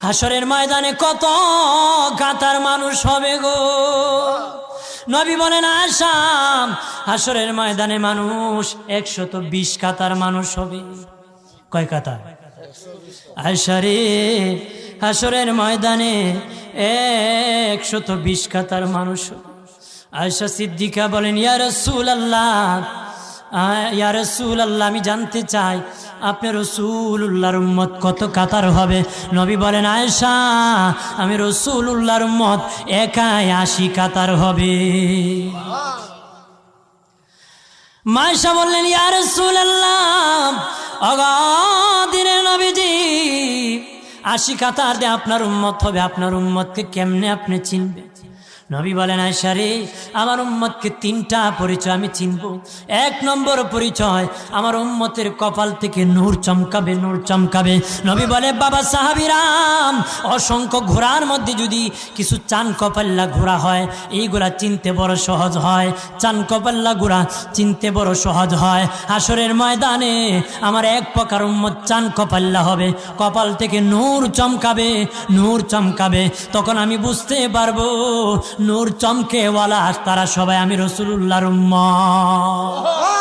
হাসরের ময়দানে কত কাতার মানুষ হবে গো। নবী বলেন আয়েশা, হাসরের ময়দানে মানুষ 120 কাতার মানুষ হবে। কয় কাতার? আয়েশা রে, হাসরের ময়দানে 120 কাতার মানুষ হবে। আয়েশা সিদ্দিকা বলেন ইয়া রাসূলুল্লাহ, ইয়া রাসূলুল্লাহ, আমি জানতে চাই আপনার রাসূলুল্লাহর উম্মত কত কাতার হবে? নবী বলেন আয়েশা, আমি রাসূলুল্লাহর উম্মত একাই 80 কাতার হবে। আয়েশা বললেন ইয়া রাসূলুল্লাহ, অগাদিনের নবীজি 80 কাতার দিয়ে আপনার উম্মত হবে, আপনার উম্মতকে কেমনে আপনি চিনবেন? নবী বলেন আয়েশা রে, আমার উম্মতকে 3টা পরিচয় আমি চিনব। 1 নম্বর পরিচয়, আমার উম্মতের কপাল থেকে নূর চমকাবে, নূর চমকাবে। নবী বলে বাবা সাহাবীরাম, অসংখ্য ঘোড়ার মধ্যে যদি কিছু চান কপাল্লা ঘোড়া হয়, এইগুলা চিনতে বড় সহজ হয়। চান কপাল্লা ঘোড়া চিনতে বড় সহজ হয়। হাসরের ময়দানে আমার 1 প্রকার উম্মত চান কপাল্লা হবে, কপাল থেকে নূর চমকাবে, নূর চমকাবে। তখন আমি বুঝতে পারবো নূর চমকেওয়ালা তারা সবাই আমি রাসূলুল্লাহর উম্মত।